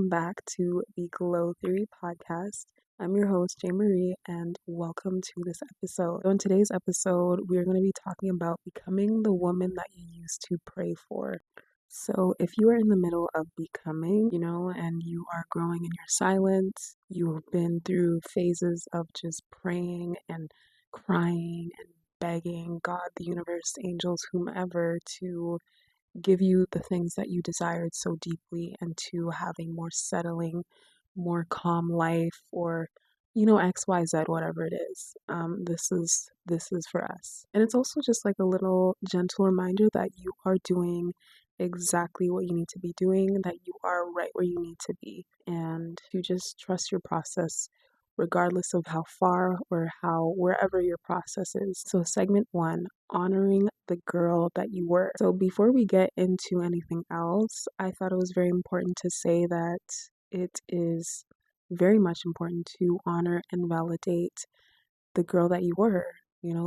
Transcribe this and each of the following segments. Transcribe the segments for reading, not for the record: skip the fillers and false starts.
welcome back to the Glow Theory podcast. I'm your host, Jay Marie, and welcome to this episode. So in today's episode, we're going to be talking about becoming the woman that you used to pray for. So if you are in the middle of becoming, and you are growing in your silence, you have been through phases of just praying and crying and begging God, the universe, angels, whomever, to give you the things that you desired so deeply and to have a more settling, more calm life, or XYZ, whatever it is. This is for us. And it's also just like a little gentle reminder that you are doing exactly what you need to be doing, that you are right where you need to be, and to just trust your process regardless of how far or how wherever your process is. So segment 1, honoring the girl that you were. So before we get into anything else, I thought it was very important to say that it is very much important to honor and validate the girl that you were,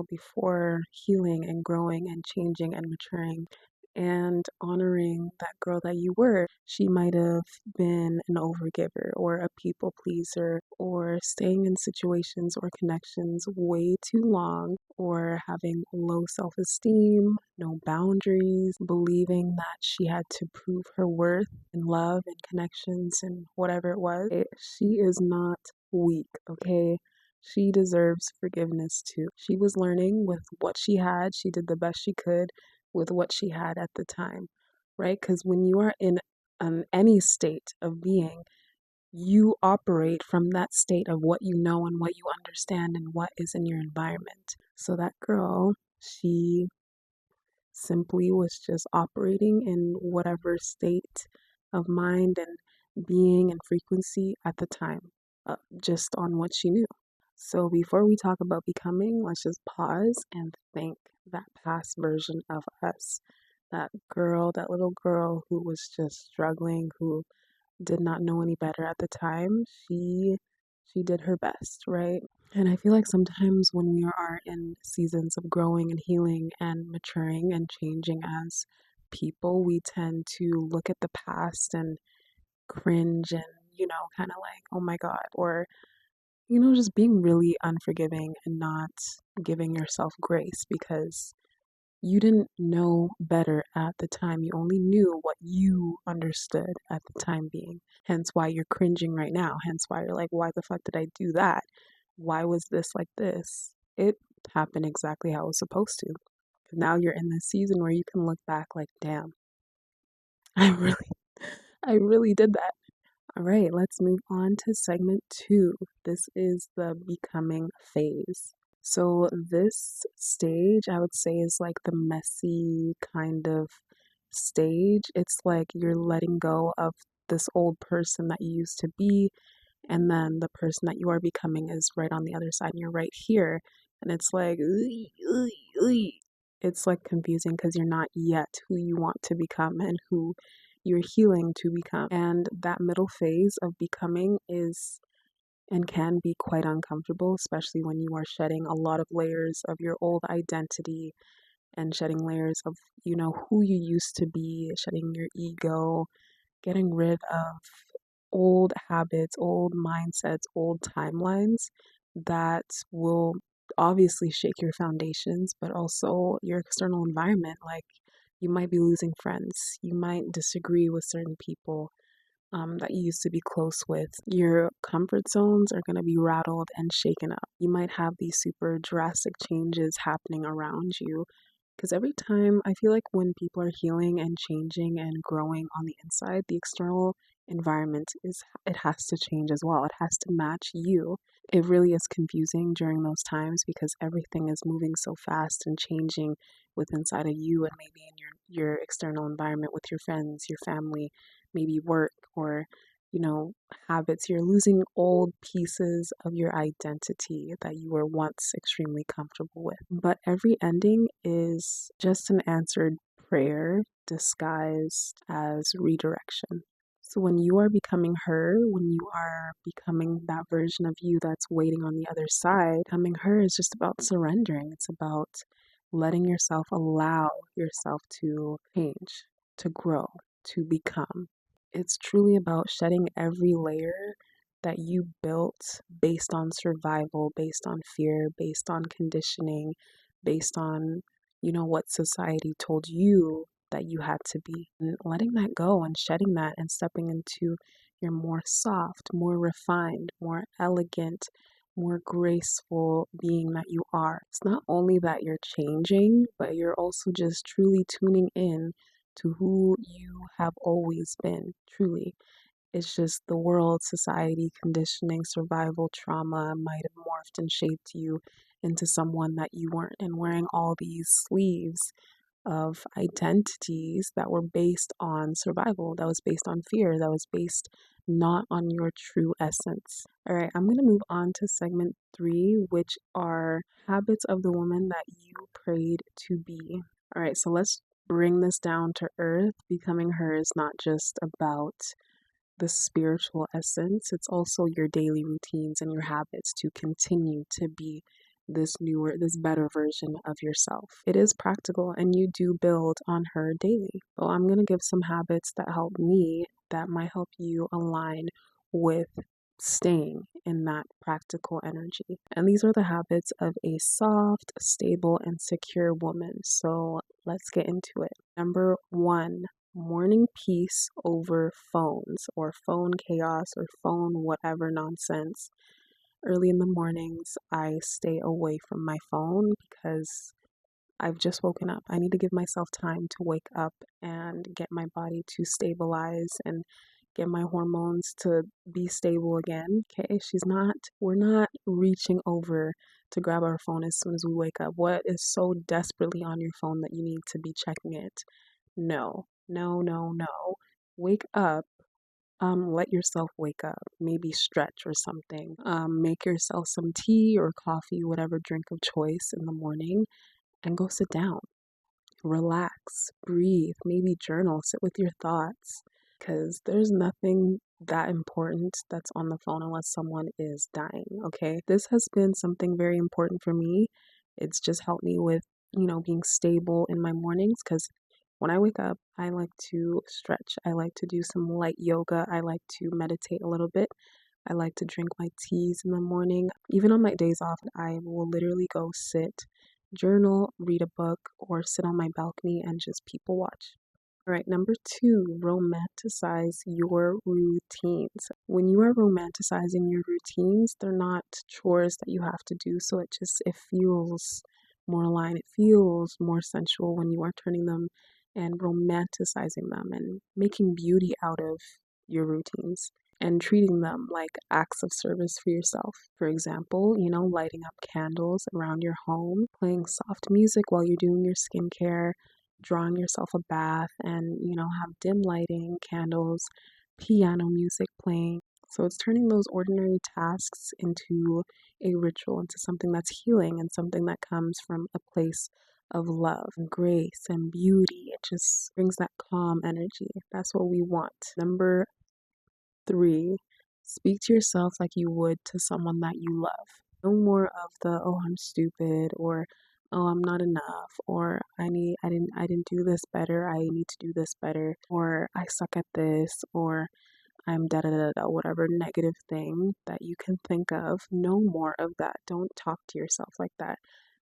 before healing and growing and changing and maturing, and honoring that girl that you were. She might have been an overgiver or a people pleaser, or staying in situations or connections way too long, or having low self esteem, no boundaries, believing that she had to prove her worth in love and connections and whatever it was. She is not weak, okay? She deserves forgiveness too. She was learning with what she had. She did the best she could with what she had at the time, right? Because when you are in any state of being, you operate from that state of what you know and what you understand and what is in your environment. So that girl, she simply was just operating in whatever state of mind and being and frequency at the time, just on what she knew. So before we talk about becoming, let's just pause and thank that past version of us. That girl, that little girl who was just struggling, who did not know any better at the time. She did her best, right? And I feel like sometimes when we are in seasons of growing and healing and maturing and changing as people, we tend to look at the past and cringe and, kind of like, oh my God, or just being really unforgiving and not giving yourself grace because you didn't know better at the time. You only knew what you understood at the time being. Hence why you're cringing right now. Hence why you're like, why the fuck did I do that? Why was this like this? It happened exactly how it was supposed to. Now you're in this season where you can look back like, damn, I really, I really did that. All right, let's move on to segment 2. This is the becoming phase. So, this stage, I would say, is like the messy kind of stage. It's like you're letting go of this old person that you used to be, and then the person that you are becoming is right on the other side, and you're right here. And it's like, it's like confusing because you're not yet who you want to become and who you're healing to become. And that middle phase of becoming is and can be quite uncomfortable, especially when you are shedding a lot of layers of your old identity and shedding layers of, who you used to be, shedding your ego, getting rid of old habits, old mindsets, old timelines that will obviously shake your foundations, but also your external environment. Like, you might be losing friends, you might disagree with certain people that you used to be close with. Your comfort zones are going to be rattled and shaken up. You might have these super drastic changes happening around you. Because every time I feel like when people are healing and changing and growing on the inside, the external environment it has to change as well. It has to match you. It really is confusing during those times because everything is moving so fast and changing with inside of you and maybe in your external environment with your friends, your family, maybe work or habits. You're losing old pieces of your identity that you were once extremely comfortable with. But every ending is just an answered prayer disguised as redirection. So when you are becoming her, when you are becoming that version of you that's waiting on the other side, becoming her is just about surrendering. It's about letting yourself allow yourself to change, to grow, to become. It's truly about shedding every layer that you built based on survival, based on fear, based on conditioning, based on, what society told you that you had to be. And letting that go and shedding that and stepping into your more soft, more refined, more elegant, more graceful being that you are. It's not only that you're changing, but you're also just truly tuning in to who you have always been, truly. It's just the world, society, conditioning, survival, trauma might have morphed and shaped you into someone that you weren't, and wearing all these sleeves of identities that were based on survival, that was based on fear, that was based not on your true essence. All right, I'm going to move on to segment 3, which are habits of the woman that you prayed to be. All right, so let's bring this down to earth. Becoming her is not just about the spiritual essence, it's also your daily routines and your habits to continue to be this newer, this better version of yourself. It is practical and you do build on her daily. So I'm going to give some habits that help me that might help you align with staying in that practical energy. And these are the habits of a soft, stable, and secure woman. So let's get into it. Number 1, morning peace over phones or phone chaos or phone whatever nonsense. Early in the mornings, I stay away from my phone because I've just woken up. I need to give myself time to wake up and get my body to stabilize and get my hormones to be stable again. Okay, we're not reaching over to grab our phone as soon as we wake up. What is so desperately on your phone that you need to be checking it? No, no, no, no. Wake up. Let yourself wake up. Maybe stretch or something. Make yourself some tea or coffee, whatever drink of choice in the morning, and go sit down. Relax, breathe, maybe journal, sit with your thoughts, because there's nothing that important that's on the phone unless someone is dying, okay? This has been something very important for me. It's just helped me with, being stable in my mornings because when I wake up, I like to stretch. I like to do some light yoga. I like to meditate a little bit. I like to drink my teas in the morning. Even on my days off, I will literally go sit, journal, read a book, or sit on my balcony and just people watch. All right, number 2, romanticize your routines. When you are romanticizing your routines, they're not chores that you have to do, so it feels more aligned. It feels more sensual when you are turning them and romanticizing them and making beauty out of your routines and treating them like acts of service for yourself. For example, lighting up candles around your home, playing soft music while you're doing your skincare, drawing yourself a bath and, have dim lighting, candles, piano music playing. So it's turning those ordinary tasks into a ritual, into something that's healing and something that comes from a place of love and grace and beauty. It just brings that calm energy. That's what we want. Number 3, speak to yourself like you would to someone that you love. No more of the, oh, I'm stupid, or oh, I'm not enough, or I didn't do this better, I need to do this better, or I suck at this, or I'm da da da da, whatever negative thing that you can think of. No more of that. Don't talk to yourself like that.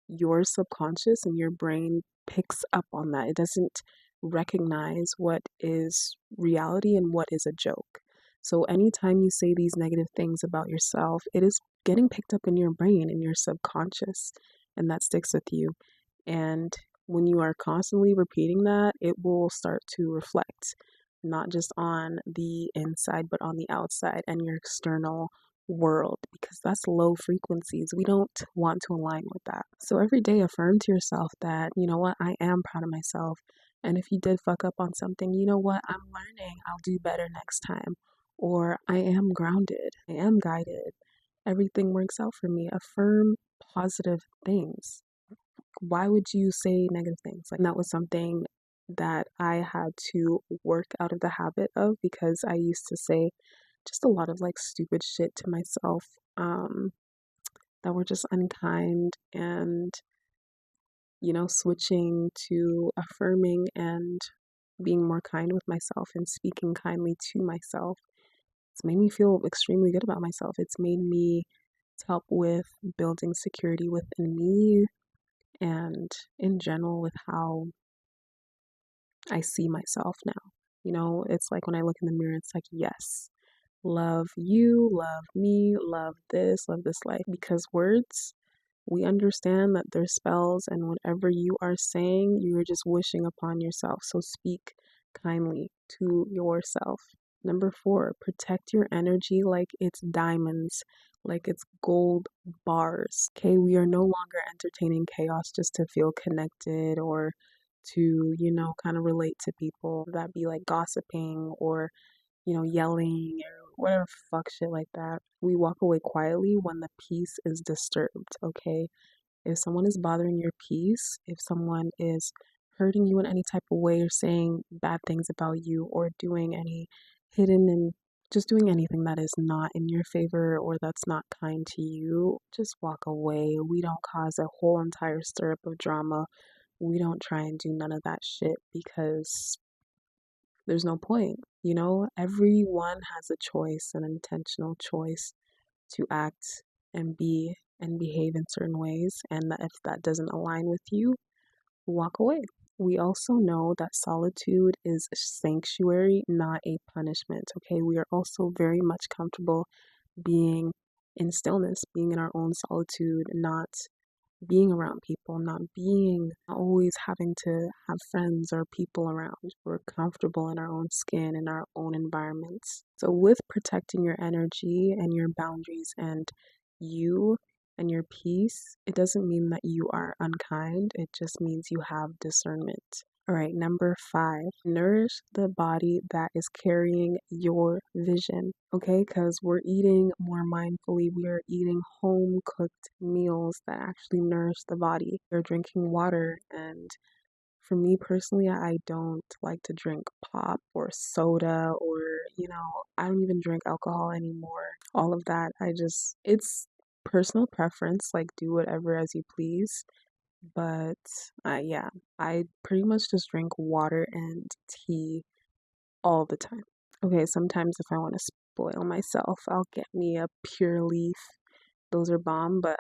Your subconscious and your brain picks up on that. It doesn't recognize what is reality and what is a joke. So anytime you say these negative things about yourself, it is getting picked up in your brain, in your subconscious, and that sticks with you. And when you are constantly repeating that, it will start to reflect not just on the inside, but on the outside and your external world, because that's low frequencies. We don't want to align with that. So every day affirm to yourself that, you know what, I am proud of myself. And if you did fuck up on something, you know what, I'm learning. I'll do better next time. Or I am grounded. I am guided. Everything works out for me. Affirm positive things. Why would you say negative things? Like, that was something that I had to work out of the habit of because I used to say just a lot of like stupid shit to myself that were just unkind, and switching to affirming and being more kind with myself and speaking kindly to myself. It's made me feel extremely good about myself. It's made me help with building security within me and in general with how I see myself now. It's like when I look in the mirror, it's like, yes, love you, love me, love this life. Because words, we understand that they're spells, and whatever you are saying, you are just wishing upon yourself. So speak kindly to yourself. Number 4, protect your energy like it's diamonds, like it's gold bars. Okay, we are no longer entertaining chaos just to feel connected or to, kind of relate to people that be like gossiping or, yelling or whatever fuck shit like that. We walk away quietly when the peace is disturbed, okay? If someone is bothering your peace, if someone is hurting you in any type of way or saying bad things about you or doing any hidden and just doing anything that is not in your favor or that's not kind to you, just walk away. We don't cause a whole entire stir up of drama. We don't try and do none of that shit because there's no point. Everyone has a choice, an intentional choice to act and be and behave in certain ways, and that if that doesn't align with you, walk away. We also know that solitude is a sanctuary, not a punishment. Okay, we are also very much comfortable being in stillness, being in our own solitude, not being around people, not being always having to have friends or people around. We're comfortable in our own skin, in our own environments. So, with protecting your energy and your boundaries and you and your peace, it doesn't mean that you are unkind, it just means you have discernment. All right, number 5, nourish the body that is carrying your vision. Okay, because we're eating more mindfully. We are eating home cooked meals that actually nourish the body. We're drinking water. And for me personally, I don't like to drink pop or soda or, I don't even drink alcohol anymore. All of that, it's personal preference. Like, do whatever as you please. But yeah, I pretty much just drink water and tea all the time. Okay, sometimes if I want to spoil myself, I'll get me a pure leaf. Those are bomb, but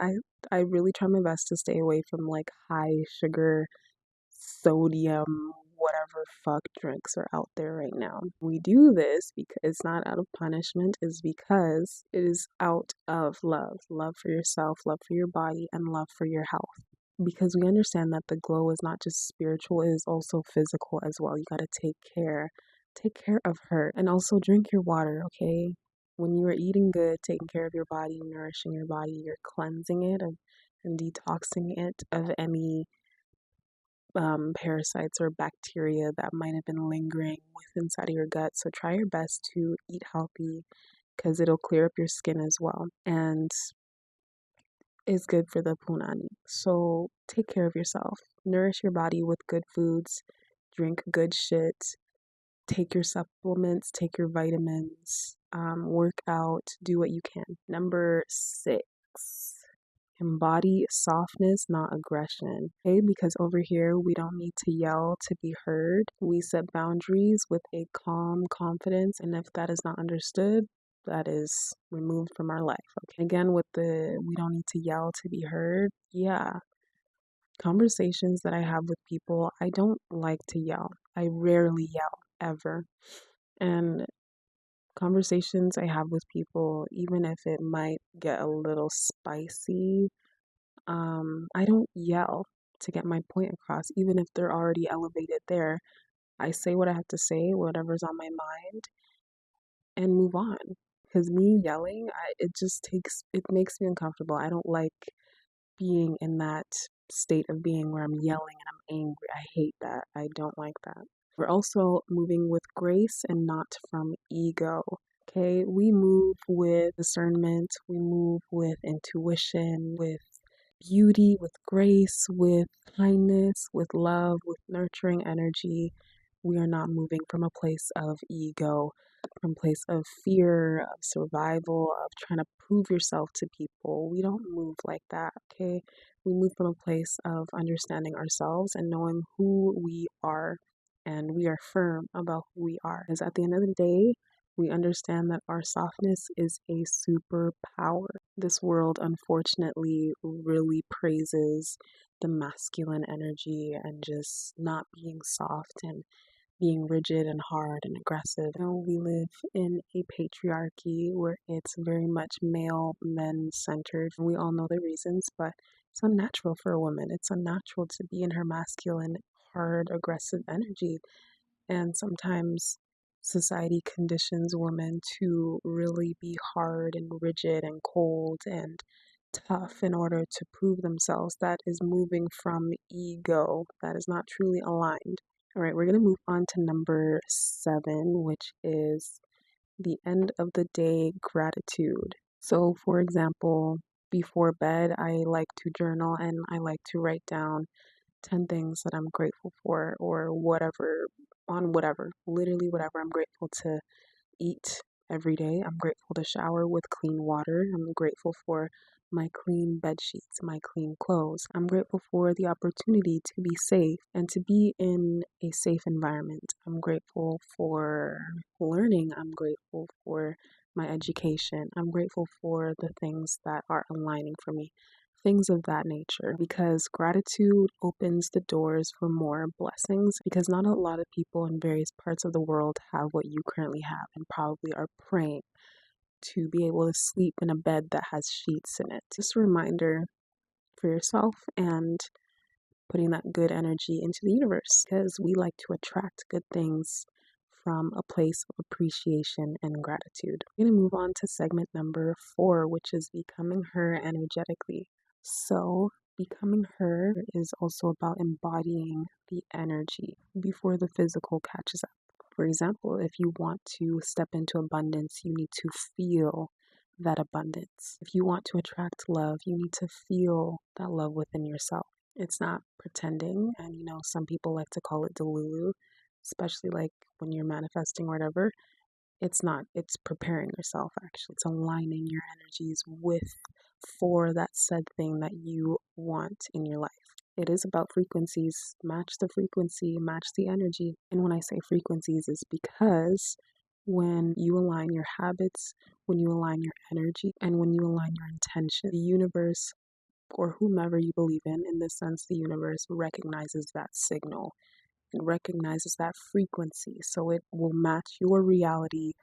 I really try my best to stay away from like high sugar, sodium, whatever fuck drinks are out there right now. We do this because it's not out of punishment, it's because it is out of love. Love for yourself, love for your body, and love for your health because we understand that the glow is not just spiritual, it is also physical as well. You got to take care of her, and also drink your water, okay? When you are eating good, taking care of your body, nourishing your body, you're cleansing it and detoxing it of any parasites or bacteria that might have been lingering with inside of your gut. So try your best to eat healthy because it'll clear up your skin as well. And is good for the punani. So take care of yourself. Nourish your body with good foods. Drink good shit. Take your supplements. Take your vitamins. Work out. Do what you can. Number 6. Embody softness, not aggression. Okay, because over here we don't need to yell to be heard. We set boundaries with a calm confidence, and if that is not understood, that is removed from our life. Okay, again, with the we don't need to yell to be heard. Yeah, conversations that I have with people, I don't like to yell. I rarely yell ever. And conversations I have with people, even if it might get a little spicy, I don't yell to get my point across, even if they're already elevated there. I say what I have to say, whatever's on my mind, and move on. Because me yelling, it makes me uncomfortable. I don't like being in that state of being where I'm yelling and I'm angry. I hate that. I don't like that. We're also moving with grace and not from ego. Okay, we move with discernment, we move with intuition, with beauty, with grace, with kindness, with love, with nurturing energy. We are not moving from a place of ego, from a place of fear, of survival, of trying to prove yourself to people. We don't move like that, okay? We move from a place of understanding ourselves and knowing who we are and we are firm about who we are. Because at the end of the day, we understand that our softness is a superpower. This world, unfortunately, really praises the masculine energy and just not being soft and being rigid and hard and aggressive. We live in a patriarchy where it's very much male, men centered. We all know the reasons, but it's unnatural for a woman. It's unnatural to be in her masculine, hard, aggressive energy. And sometimes society conditions women to really be hard and rigid and cold and tough in order to prove themselves. That is moving from ego, that is not truly aligned. All right, we're going to move on to number 7, which is the end of the day gratitude. So, for example, before bed, I like to journal and I like to write down 10 things that I'm grateful for, or whatever, on whatever, literally whatever I'm grateful to eat every day. I'm grateful to shower with clean water. I'm grateful for my clean bed sheets, my clean clothes. I'm grateful for the opportunity to be safe and to be in a safe environment. I'm grateful for learning. I'm grateful for my education. I'm grateful for the things that are aligning for me. Things of that nature, because gratitude opens the doors for more blessings, because not a lot of people in various parts of the world have what you currently have and probably are praying to be able to sleep in a bed that has sheets in it. Just a reminder for yourself and putting that good energy into the universe, because we like to attract good things from a place of appreciation and gratitude. We're going to move on to segment number 4, which is becoming her energetically. So, becoming her is also about embodying the energy before the physical catches up. For example, if you want to step into abundance, you need to feel that abundance. If you want to attract love, you need to feel that love within yourself. It's not pretending, and some people like to call it delulu, especially like when you're manifesting or whatever. It's not, it's preparing yourself actually. It's aligning your energies with for that said thing that you want in your life. It is about frequencies. Match the frequency, match the energy. And when I say frequencies, is because when you align your habits, when you align your energy, and when you align your intention, the universe, or whomever you believe in this sense, the universe recognizes that signal. It recognizes that frequency. So it will match your reality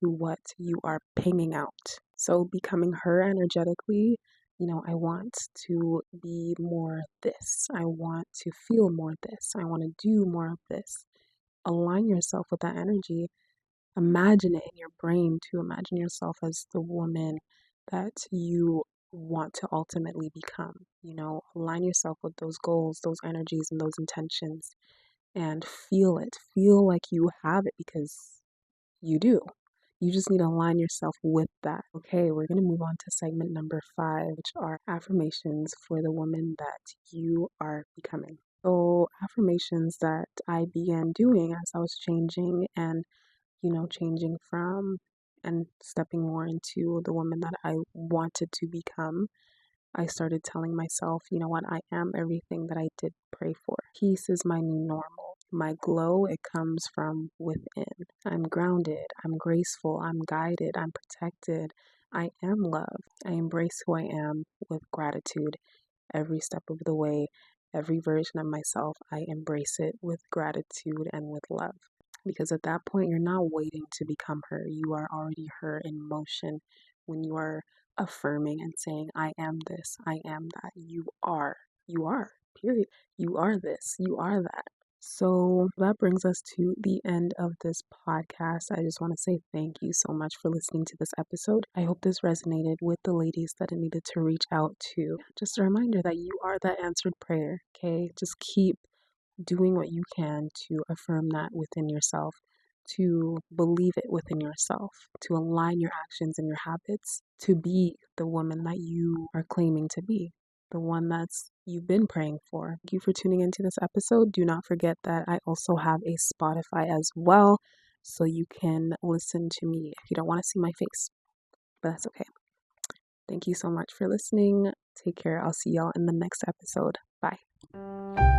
to what you are pinging out. So becoming her energetically, I want to be more this. I want to feel more this. I want to do more of this. Align yourself with that energy. Imagine it in your brain to imagine yourself as the woman that you want to ultimately become. Align yourself with those goals, those energies, and those intentions, and feel it. Feel like you have it, because you do. You just need to align yourself with that. Okay, we're going to move on to segment number 5, which are affirmations for the woman that you are becoming. So, affirmations that I began doing as I was changing and, changing from and stepping more into the woman that I wanted to become. I started telling myself, you know what, I am everything that I did pray for. Peace is my new normal. My glow, it comes from within. I'm grounded, I'm graceful, I'm guided, I'm protected. I am love. I embrace who I am with gratitude every step of the way. Every version of myself, I embrace it with gratitude and with love. Because at that point, you're not waiting to become her. You are already her in motion when you are affirming and saying, I am this, I am that. You are, period. You are this, you are that. So that brings us to the end of this podcast. I just want to say thank you so much for listening to this episode. I hope this resonated with the ladies that it needed to reach out to. Just a reminder that you are that answered prayer, okay? Just keep doing what you can to affirm that within yourself, to believe it within yourself, to align your actions and your habits to be the woman that you are claiming to be, the one that's you've been praying for. Thank you for tuning into this episode. Do not forget that I also have a Spotify as well, so you can listen to me if you don't want to see my face, but that's okay. Thank you so much for listening. Take care. I'll see y'all in the next episode. Bye.